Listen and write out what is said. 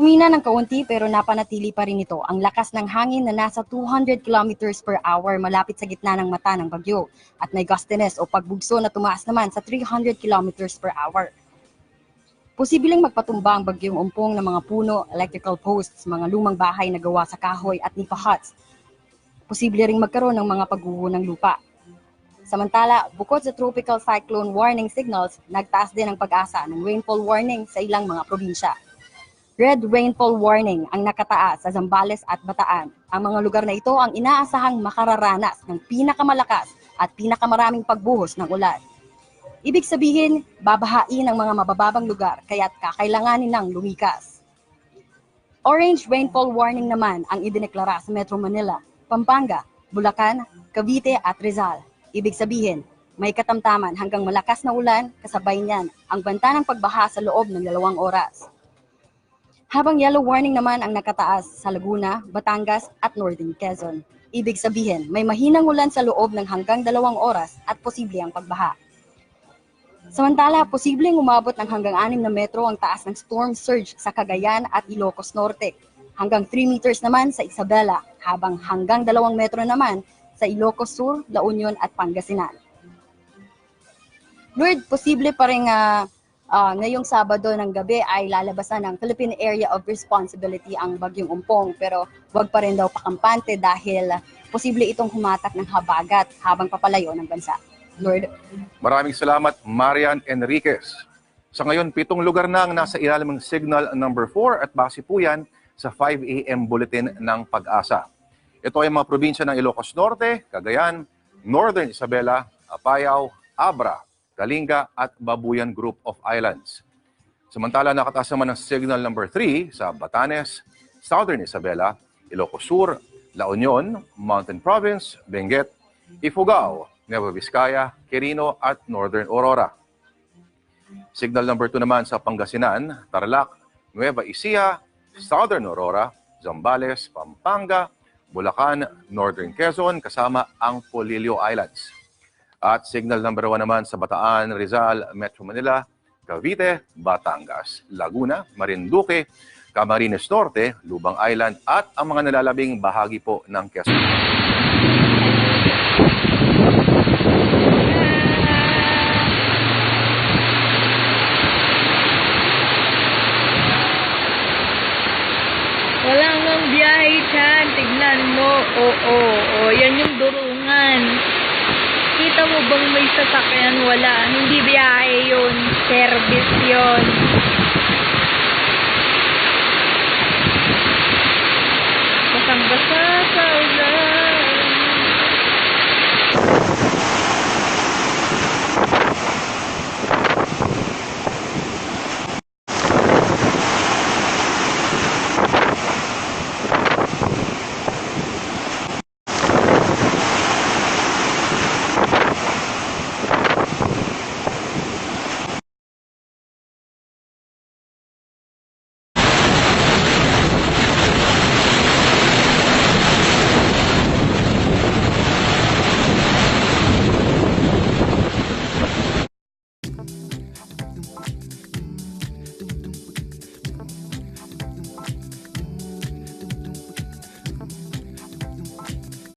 Humina ng kaunti pero napanatili pa rin ito ang lakas ng hangin na nasa 200 kilometers per hour malapit sa gitna ng mata ng bagyo at may gustiness o pagbugso na tumaas naman sa 300 kilometers per hour. Posibleng magpatumba ang bagyong umpong ng mga puno, electrical posts, mga lumang bahay na gawa sa kahoy at nipa huts. Posible ring magkaroon ng mga pagguho ng lupa. Samantala, bukod sa tropical cyclone warning signals, nagtaas din ang pag-asa ng rainfall warning sa ilang mga probinsya. Red rainfall warning ang nakataas sa Zambales at Bataan. Ang mga lugar na ito ang inaasahang makararanas ng pinakamalakas at pinakamaraming pagbuhos ng ulan. Ibig sabihin, babahain ang mga mabababang lugar kaya't kakailanganin ng lumikas. Orange rainfall warning naman ang idineklara sa Metro Manila, Pampanga, Bulacan, Cavite at Rizal. Ibig sabihin, may katamtaman hanggang malakas na ulan, kasabay niyan ang banta ng pagbaha sa loob ng 2 oras. Habang yellow warning naman ang nakataas sa Laguna, Batangas at Northern Quezon. Ibig sabihin, may mahinang ulan sa loob ng hanggang 2 oras at posible ang pagbaha. Samantala, posibleng umabot ng hanggang 6 na metro ang taas ng storm surge sa Cagayan at Ilocos Norte. Hanggang 3 meters naman sa Isabela, habang hanggang 2 metro naman sa Ilocos Sur, La Union at Pangasinan. Lord, posible pa rin ngayong Sabado ng gabi ay lalabasan ng Philippine Area of Responsibility ang bagyong umpong, pero wag pa rin daw pakampante dahil posible itong humatak ng habagat habang papalayo ng bansa. Lord. Maraming salamat, Marian Enriquez. Sa ngayon, 7 lugar na ang nasa ilalim ng signal number 4 at base po yan sa 5 a.m. bulletin ng Pag-asa. Ito ay mga probinsya ng Ilocos Norte, Cagayan, Northern Isabela, Apayao, Abra, Kalinga at Babuyan Group of Islands. Samantala, nakataas naman ang signal number 3 sa Batanes, Southern Isabela, Ilocos Sur, La Union, Mountain Province, Benguet, Ifugao, Nueva Vizcaya, Quirino at Northern Aurora. Signal number 2 naman sa Pangasinan, Tarlac, Nueva Ecija, Southern Aurora, Zambales, Pampanga, Bulacan, Northern Quezon kasama ang Polillo Islands. At signal number 1 naman sa Bataan, Rizal, Metro Manila, Cavite, Batangas, Laguna, Marinduque, Camarines Norte, Lubang Island at ang mga nalalabing bahagi po ng Quezon. Wala nang biyahe dyan. Tignan mo. Oo. Yan yung durungan. Kita mo bang may sasakyan? Wala. Hindi biyahe yun. Service yun.